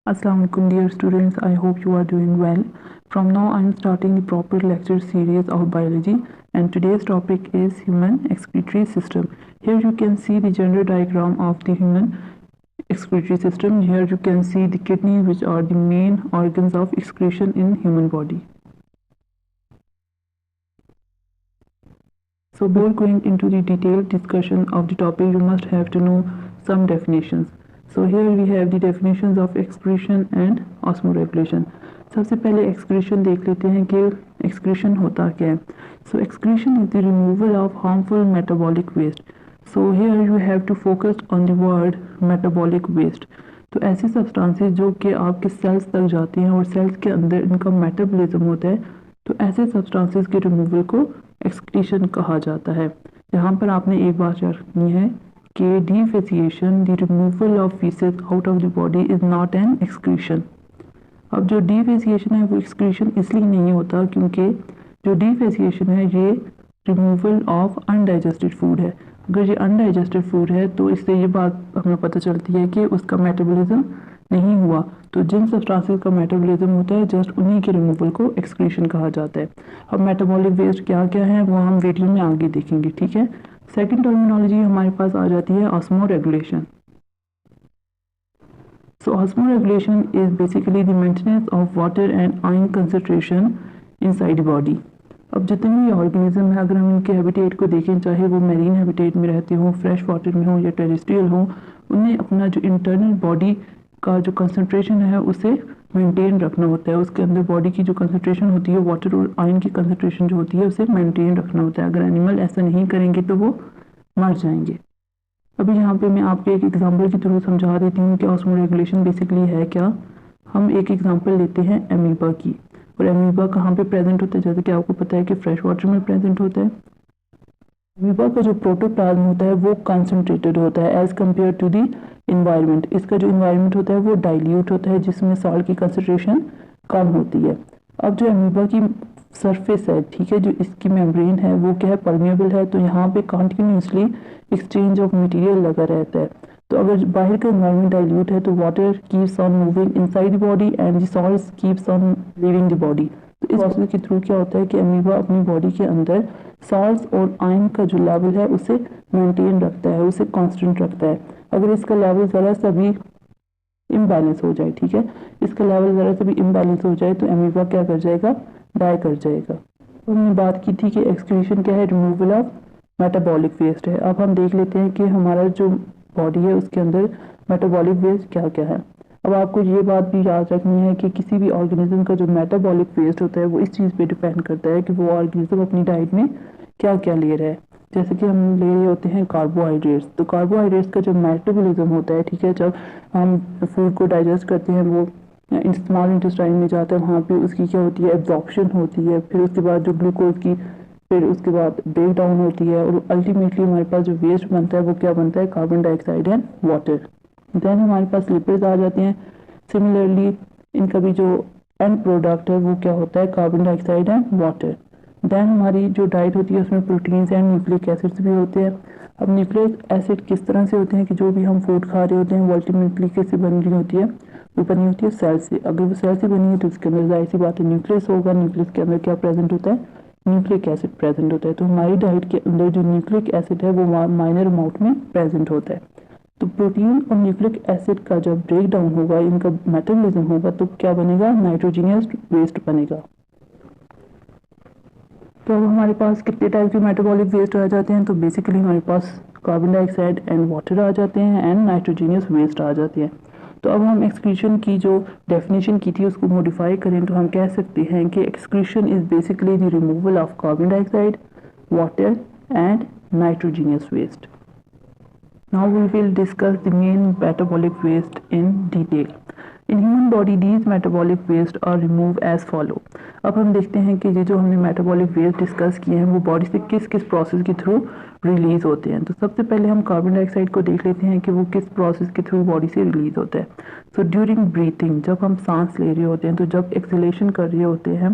Assalamualaikum dear students, I hope you are doing well. From now I am starting the proper lecture series of biology and today's topic is human excretory system. Here you can see the general diagram of the human excretory system. Here you can see the kidneys, which are the main organs of excretion in human body. So before going into the detailed discussion of the topic, you must have to know some definitions. So here we have the definitions of excretion and osmoregulation. सबसे पहले excretion देख लेते हैं कि excretion होता क्या है. So excretion is the removal of harmful metabolic waste. So here you have to focus on the word metabolic waste. तो ऐसी सब्सटेंसेस जो कि आपके सेल्स तक जाती हैं और सेल्स के अंदर इनका मेटाबॉलिज्म होता है, तो ऐसे सब्सटेंसेस के रिमूवल को एक्सक्रीशन कहा जाता है. यहाँ पर आपने एक बात याद रखनी है कि defecation, the removal of faeces out of the body is not an excretion. अब जो डिफेसिएशन है वो एक्सक्रीशन इसलिए नहीं होता क्योंकि जो डिफेसिएशन है ये रिमूवल ऑफ अनडाइजेस्टेड फूड है. अगर ये अनडाइजेस्टेड फूड है तो इससे ये बात हमें पता चलती है कि उसका मेटाबॉलिज्म नहीं हुआ. तो जिन सब्सटेंसेस का मेटाबॉलिज्म होता है जस्ट उन्हीं के रिमूवल को एक्सक्रीशन कहा जाता है. अब मेटाबॉलिक वेस्ट क्या क्या है वो हम वीडियो में आगे देखेंगे, ठीक है. सेकंड टर्मिनोलॉजी हमारे पास आ जाती है osmoregulation. So osmoregulation is basically the maintenance of water and ion concentration inside the body. अब जितने भी ऑर्गेनिज्म है, अगर हम इनके हैबिटेट को देखें, चाहे वो मैरीन हैबिटेट में रहते हों, फ्रेश वाटर में हो या टेरेस्ट्रियल हो, उन्हें अपना जो इंटरनल बॉडी का जो कंसंट्रेशन है उसे मेंटेन रखना होता है. उसके अंदर बॉडी की जो कंसंट्रेशन होती है, वाटर और आयन की कंसंट्रेशन जो होती है, उसे मेंटेन रखना होता है. अगर एनिमल ऐसा नहीं करेंगे तो वो मर जाएंगे. अभी यहाँ पे मैं आपको एक एग्जांपल के थ्रू समझा देती हूँ कि ऑस्मोरेगुलेशन बेसिकली है क्या. हम एक एग्जांपल लेते हैं एमीबा की. और एमीबा कहाँ पे प्रेजेंट होता है, जैसे कि आपको पता है कि फ्रेश वाटर में प्रेजेंट होता है. एमीबा का जो प्रोटोप्लाज्म होता है वो कंसंट्रेटेड होता है as compared to the environment. इसका जो इन्वायरमेंट होता है वो डाइल्यूट होता है जिसमें सॉल्ट की कंसंट्रेशन कम होती है. अब जो एमीबा की सरफेस है, ठीक है, जो इसकी मेम्ब्रेन है वो क्या है, परमिएबल है. तो यहाँ पे कंटिन्यूसली एक्सचेंज ऑफ मटेरियल लगा रहता है. तो अगर बाहर का एनवायरनमेंट डाइल्यूट है तो water keeps on moving inside the body and the salts keeps on leaving the body. तो इस प्रोसेस के थ्रू क्या होता है कि एमीबा अपनी बॉडी के अंदर सॉल्ट्स और आयन का जो लेवल है उसे मेंटेन रखता है, उसे कांस्टेंट रखता है. अगर इसका लेवल ज़रा सा भी इम्बैलेंस हो जाए, ठीक है, इसका लेवल ज़रा सा भी इम्बैलेंस हो जाए तो एमीबा क्या कर जाएगा, डाई कर जाएगा. तो हमने बात की थी कि एक्सक्रीशन क्या है, रिमूवल ऑफ मेटाबॉलिक वेस्ट है. अब हम देख लेते हैं कि हमारा जो बॉडी है उसके अंदर मेटाबॉलिक वेस्ट क्या क्या है. अब आपको ये बात भी याद रखनी है कि किसी भी ऑर्गेनिज्म का जो मेटाबॉलिक वेस्ट होता है वो इस चीज़ पे डिपेंड करता है कि वो ऑर्गेनिज्म अपनी डाइट में क्या क्या ले रहा है. जैसे कि हम ले रहे होते हैं कार्बोहाइड्रेट्स. तो कार्बोहाइड्रेट्स का जो मेटाबॉलिज्म होता है, ठीक है, जब हम फूड को डाइजेस्ट करते हैं वो स्मॉल इंटेस्टाइन में जाता है, वहाँ पे उसकी क्या होती है, एब्जॉर्प्शन होती है. फिर उसके बाद जो ग्लूकोज की फिर उसके बाद ब्रेक डाउन होती है और अल्टीमेटली हमारे पास जो वेस्ट बनता है वो क्या बनता है, carbon dioxide and water. Then हमारे पास लिपिड्स आ जाते हैं. सिमिलरली इनका भी जो एंड प्रोडक्ट है वो क्या होता है, carbon dioxide and water. Then हमारी जो डाइट होती है उसमें प्रोटीन्स एंड न्यूक्लिक एसिड्स भी होते हैं. अब न्यूक्लिक एसिड किस तरह से होते हैं कि जो भी हम फूड खा रहे होते हैं वो अल्टीमेटली कैसे बन रही होती है, वो बनी होती है सेल से. अगर वो सेल से बनी है तो उसके अंदर जाहिर सी बात है न्यूक्लियस होगा. न्यूक्लियस के अंदर क्या प्रेजेंट होता है, न्यूक्लिक एसिड प्रेजेंट होता है. तो हमारी डाइट के अंदर जो न्यूक्लिक एसिड है वो माइनर अमाउंट में प्रेजेंट होता है. तो प्रोटीन और न्यूक्लिक एसिड का जब ब्रेक डाउन होगा, इनका मेटाबॉलिज्म होगा, तो क्या बनेगा, नाइट्रोजनियस वेस्ट बनेगा. तो अब हमारे पास कितने टाइप के मेटाबॉलिक वेस्ट आ जाते हैं, तो बेसिकली हमारे पास कार्बन डाइऑक्साइड एंड वाटर आ जाते हैं एंड नाइट्रोजनियस वेस्ट आ जाते हैं. तो अब हम एक्सक्रीशन की जो डेफिनेशन की थी उसको मॉडिफाई करें तो हम कह सकते हैं कि excretion is basically the removal of carbon dioxide, water and nitrogenous waste. Now we will discuss the main metabolic waste in detail. In human body, these metabolic waste are removed as follow. अब हम देखते हैं कि ये जो हमने metabolic waste discuss किए हैं वो बॉडी से किस किस प्रोसेस के थ्रू रिलीज होते हैं. तो सबसे पहले हम कार्बन डाइऑक्साइड को देख लेते हैं कि वो किस प्रोसेस के थ्रू बॉडी से रिलीज होता है. सो ड्यूरिंग ब्रीथिंग, जब हम सांस ले रहे होते हैं, तो जब एक्सहेलेशन कर रहे होते हैं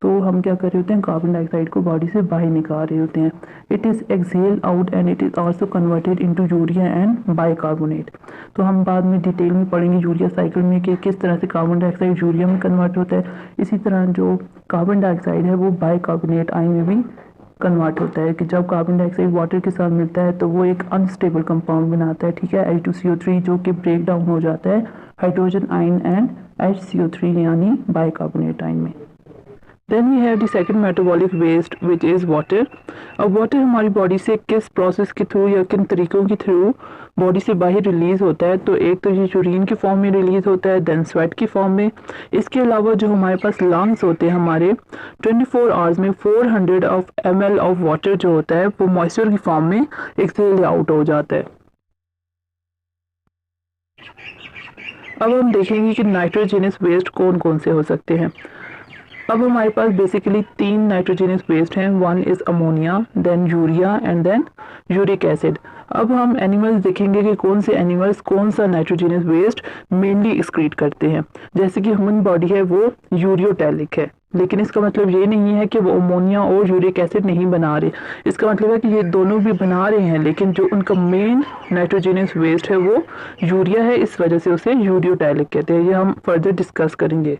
तो हम क्या कर रहे होते हैं, कार्बन डाइऑक्साइड को बॉडी से बाहर निकाल रहे होते हैं। It is excel out and it is also converted into urea and bicarbonate. तो हम बाद में डिटेल में पढ़ेंगे यूरिया साइकिल में कि किस तरह से कार्बन डाइऑक्साइड यूरिया में कन्वर्ट होता है। इसी तरह जो कार्बन डाइऑक्साइड है वो बाइकार्बोनेट आयन में भी कन्वर्ट होता है कि जब कार्बन डाइऑक्साइड वाटर के साथ मिलता है तो वो एक अनस्टेबल कंपाउंड बनाता है, ठीक है, H2CO3, जो कि ब्रेक डाउन हो जाता है हाइड्रोजन आयन एंड HCO3 यानी बाइकार्बोनेट आयन में। Then we have the second metabolic waste which is water। अब वाटर हमारी बॉडी से किस प्रोसेस के थ्रू या किन तरीकों के थ्रू बॉडी से बाहर रिलीज होता है, तो एक तो ये यूरिन के फॉर्म में रिलीज होता है, देन स्वेट की फॉर्म में। इसके अलावा जो हमारे पास लंग्स होते हैं हमारे 24 आवर्स में 400 ml ऑफ वाटर जो होता है वो मॉइस्चर की फॉर्म में एक्सेल आउट हो जाता है। अब हम देखेंगे कि नाइट्रोजनस वेस्ट कौन कौन से हो सकते हैं। अब हमारे पास बेसिकली 3 नाइट्रोजनस वेस्ट हैं, one is ammonia, then urea and then uric acid. अब हम एनिमल्स देखेंगे कि कौन से एनिमल्स कौन सा नाइट्रोजनस वेस्ट मेनली एक्सक्रीट करते हैं। जैसे कि ह्यूमन बॉडी है वो यूरियोटैलिक है, लेकिन इसका मतलब ये नहीं है कि वो अमोनिया और यूरिक एसिड नहीं बना रहे। इसका मतलब है कि ये दोनों भी बना रहे हैं, लेकिन जो उनका मेन नाइट्रोजनस वेस्ट है वो यूरिया है, इस वजह से उसे यूरियोटैलिक कहते हैं। ये हम फर्दर डिस्कस करेंगे।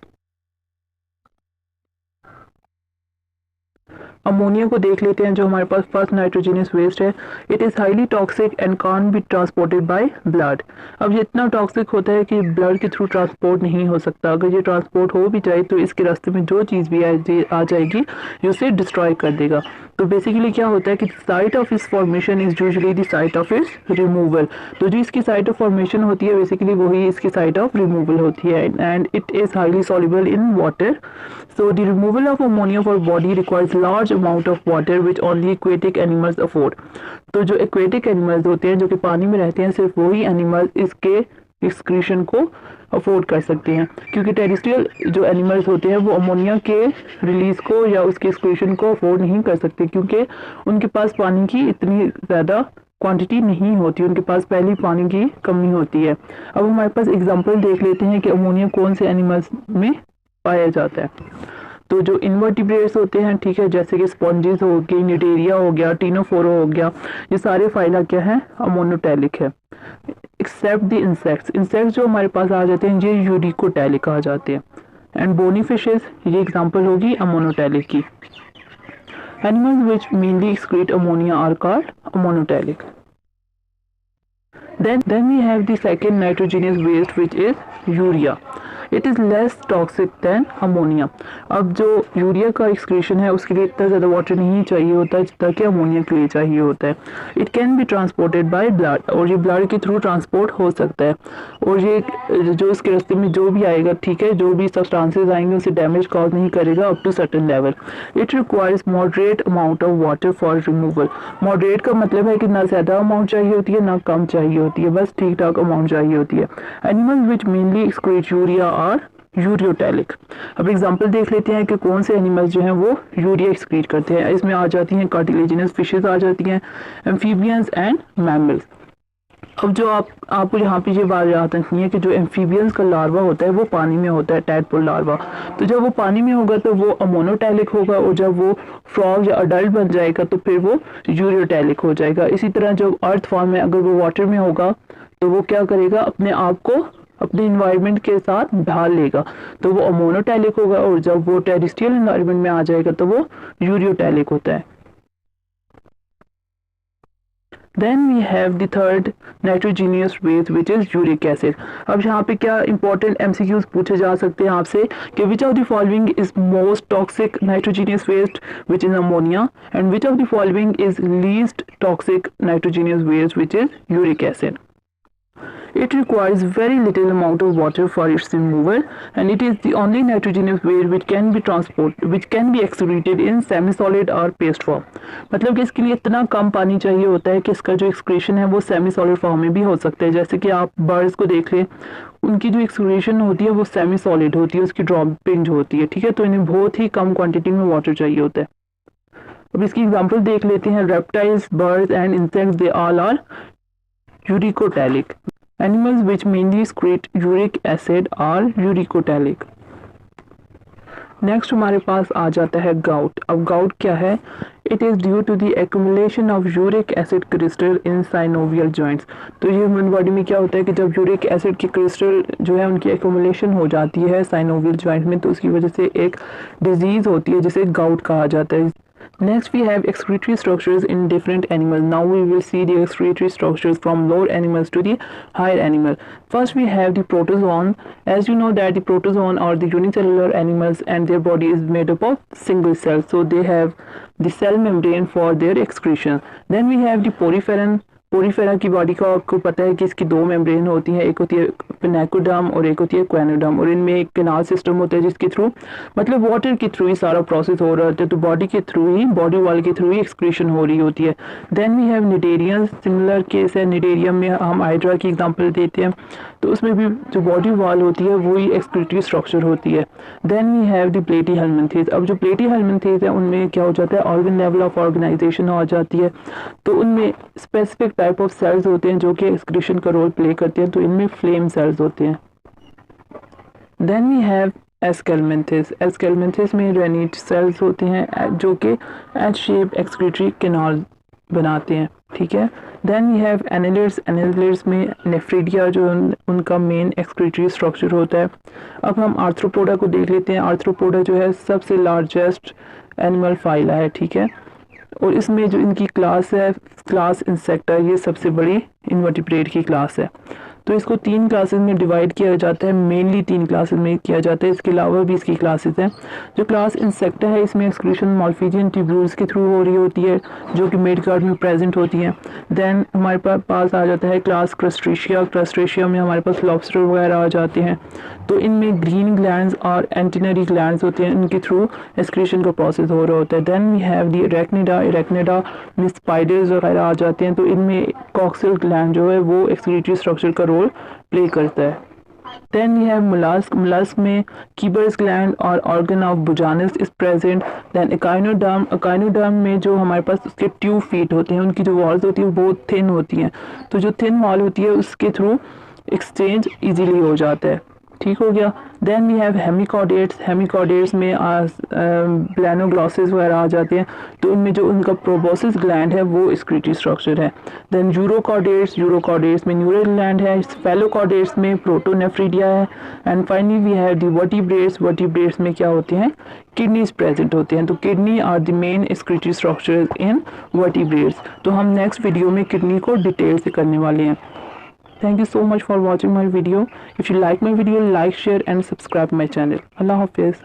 अमोनिया को देख लेते हैं, जो हमारे पास फर्स्ट नाइट्रोजनस वेस्ट है। It is highly toxic and can be transported by blood. अब ये इतना टॉक्सिक होता है कि ब्लड के थ्रू ट्रांसपोर्ट नहीं हो सकता। अगर ये ट्रांसपोर्ट हो भी जाए तो इसके रास्ते में जो चीज़ भी आ जाएगी ये उसे डिस्ट्रॉय कर देगा। तो बेसिकली क्या होता है कि साइट ऑफ इस formation is usually the site of its removal. तो जो इसकी साइट ऑफ फॉर्मेशन होती है बेसिकली वही इसकी साइट ऑफ रिमूवल होती है, and it is highly soluble in water. So the removal of ammonia for body requires large amount of water which only aquatic animals afford। तो जो aquatic animals होते हैं जो कि पानी में रहते हैं, सिर्फ वही animals इसके एक्सक्रीशन को अफोर्ड कर सकते हैं, क्योंकि टेरेस्ट्रियल जो एनिमल्स होते हैं वो अमोनिया के रिलीज को या उसके एक्सक्रीशन को अफोर्ड नहीं कर सकते, क्योंकि उनके पास पानी की इतनी ज़्यादा क्वांटिटी नहीं होती, उनके पास पहले पानी की कमी होती है। अब हमारे पास एग्जांपल देख लेते हैं कि अमोनिया कौन से एनिमल्स में पाया जाता है। तो जो इन्वर्टिब्रेट्स होते हैं, ठीक है, जैसे कि स्पॉन्जेस हो गई, निटेरिया हो गया, टीनोफोरा हो गया, ये सारे फाइला क्या है, अमोनोटैलिक है, एक्सेप्ट द इंसेक्ट्स। इंसेक्ट्स जो हमारे पास आ जाते हैं ये यूरिकोटैलिक आ जाते हैं। एंड बोनी फिशेस, ये एग्जांपल होगी अमोनोटैलिक की। Animals which mainly excrete ammonia are called ammonotelic. Then we have the second nitrogenous waste which is urea। It is less toxic than ammonia. अब जो यूरिया का excretion है उसके लिए इतना ज़्यादा वाटर नहीं चाहिए होता जितना कि अमोनिया के लिए चाहिए होता है। It can be transported by blood, और ये ब्लड के थ्रू ट्रांसपोर्ट हो सकता है, और ये जो इसके रास्ते में जो भी आएगा, ठीक है, जो भी सब्सटेंसेस आएंगे उसे डैमेज कॉज नहीं करेगा up to certain level. It requires moderate amount of water for removal. Moderate का मतलब है कि ना ज़्यादा अमाउंट चाहिए होती है ना कम चाहिए होती है, बस ठीक ठाक अमाउंट चाहिए होती है। Animals which mainly excrete urea are ureotelic. अब एग्जांपल देख लेते हैं कि कौन से एनिमल्स जो हैं वो यूरिया एक्सक्रीट करते हैं। इसमें आ जाती हैं कार्टिलेजिनस फिशेस आ जाती हैं, एम्फीबियंस एंड मैमल्स। अब जो आपको यहाँ पे ये बात याद रखनी है कि जो एम्फीबियंस का लार्वा होता है वो पानी में होता है, टैडपोल लार्वा। तो जब वो पानी में होगा तो वो अमोनोटैलिक होगा, और जब वो फ्रॉग या अडल्ट बन जाएगा तो फिर वो यूरियोटैलिक हो जाएगा। इसी तरह जब अर्थ फॉर्म में अगर वो वाटर में होगा तो वो क्या करेगा, अपने आप को अपने इन्वायरमेंट के साथ ढाल लेगा, तो वो अमोनोटैलिक होगा, और जब वो टेरेस्ट्रियल इन्वायरमेंट में आ जाएगा तो वो यूरियोटैलिक होता है। Then we have the third nitrogenous waste which is uric acid। अब यहाँ पे क्या important MCQs पूछे जा सकते हैं आपसे कि which of the following is most toxic nitrogenous waste which is ammonia, and which of the following is least toxic nitrogenous waste which is uric acid। It requires very little amount of water for its removal, and it is the only nitrogenous waste which can be excreted in semi-solid or paste form। मतलब कि इसके लिए इतना कम पानी चाहिए होता है कि इसका जो एक्सक्रीशन है वो सेमी सॉलिड फॉर्म में भी हो सकता है। जैसे कि आप बर्ड्स को देख लें, उनकी जो एक्सक्रीशन होती है वो सेमी सॉलिड होती है, उसकी ड्रॉपिंग होती है, ठीक है, तो इन्हें बहुत ही कम क्वांटिटी में वाटर चाहिए होता है। अब इसकी एग्जाम्पल देख लेते हैं। Reptiles, birds and insects, they all are uricotelic. Animals which mainly excrete uric acid are uricotylic। Next हमारे पास आ जाता है गाउट। अब गाउट क्या है? It is due to the accumulation of uric acid crystal in synovial joints. तो ये human body में क्या होता है कि जब यूरिक एसिड की क्रिस्टल जो है उनकी एक्यूमुलेशन हो जाती है साइनोवियल जॉइंट में, तो उसकी वजह से एक डिजीज़ होती है जिसे गाउट कहा जाता है। Next, we have excretory structures in different animals. Now we will see the excretory structures from lower animals to the higher animal. First, we have the protozoan. As you know that the protozoan are the unicellular animals and their body is made up of single cells. So they have the cell membrane for their excretion. Then we have the poriferan. Porifera की body का आपको पता है कि इसकी दो membrane होती हैं, एक होती है पेनाकोडर्म और एक होती है क्वेनोडर्म, और इनमें एक कैनाल सिस्टम होता है जिसके थ्रू मतलब वाटर के थ्रू ही सारा प्रोसेस हो रहा होता है, तो बॉडी के थ्रू ही बॉडी वॉल के थ्रू ही एक्सक्रीशन हो रही होती है। Then we have cnidarians. Similar case है, निडेरियम में हम हाइड्रा की एग्जांपल देते हैं, तो उसमें भी जो बॉडी वॉल होती है वही एक्सक्रीटरी स्ट्रक्चर होती है। देन वी हैव द प्लेटी हेलमिंथेस। अब जो प्लेटी हेलमिंथेस है उनमें क्या हो जाता है, ऑर्गन लेवल ऑफ ऑर्गेनाइजेशन हो जाती है, तो उनमें स्पेसिफिक टाइप ऑफ सेल्स होते हैं जो कि एक्सक्रीशन का रोल प्ले करते हैं, तो इनमें फ्लेम सेल्स होते हैं। Then we have aschelminthes. Aschelminthes में रेनिट सेल्स होते हैं जो कि एच शेप एक्सक्रीटरी कैनाल बनाते हैं, ठीक है। Then we have annelids. Annelids में नेफ्रिडिया जो उनका मेन एक्सक्रीटरी स्ट्रक्चर होता है। अब हम आर्थ्रोपोडा को देख लेते हैं। आर्थ्रोपोडा जो है सबसे लार्जेस्ट एनिमल फाइला है, ठीक है, और इसमें जो इनकी क्लास है, क्लास इंसेक्टा, ये सबसे बड़ी इनवर्टिब्रेट की क्लास है। तो इसको तीन क्लासेस में डिवाइड किया जाता है, मेनली तीन क्लासेस में किया जाता है, इसके अलावा भी इसकी क्लासेस हैं। जो क्लास इंसेक्टा है इसमें एक्सक्रीशन मॉल्फिजियन ट्यूब्यूल्स के थ्रू हो रही होती है जो कि मिड गार्ड में प्रेजेंट होती हैं। देन हमारे पास आ जाता है क्लास क्रस्टेशिया। क्रस्टेशिया में हमारे पास लॉबस्टर वगैरह आ जाते हैं, तो इनमें ग्रीन ग्लैंड्स और एंटिनरी ग्लैंड्स होते हैं, इनके थ्रू एक्सक्रीशन का प्रोसेस हो रहा होता है। Then we have the Arachnida. Arachnida में स्पाइडर्स वगैरह आ जाते हैं, तो इनमें कॉक्सियल ग्लैंड जो है वो एक्सक्रीटरी स्ट्रक्चर का रोल प्ले करता है। Then we have mollusc. Mollusc में कीबर्स ग्लैंड और organ of Bojanus is present. Then echinoderm. Echinoderm में जो हमारे पास उसके ट्यूब फीट होते हैं, उनकी जो वॉल्स होती है वो बहुत थिन होती हैं, तो जो थिन वॉल होती है उसके थ्रू एक्सचेंज इजीली हो जाता है, ठीक हो गया। Then we have hemichordates. Hemichordates में प्लानोग्लॉसिस वगैरह आ जाते हैं, तो इनमें जो उनका प्रोबोसिस ग्लैंड है वो एक्सक्रीटरी स्ट्रक्चर है। Then urochordates. यूरोकॉर्डेट्स में न्यूरल ग्लैंड है। फेलोकॉर्डेट्स में प्रोटोनेफ्रिडिया है। And finally we have the vertebrates. Vertebrates में क्या होते हैं, किडनीज प्रेजेंट होते हैं, तो kidney are the main excretory structures in vertebrates. तो हम नेक्स्ट वीडियो में किडनी को डिटेल से करने वाले हैं। Thank you so much for watching my video. If you like my video, like, share and subscribe my channel. Allah Hafiz.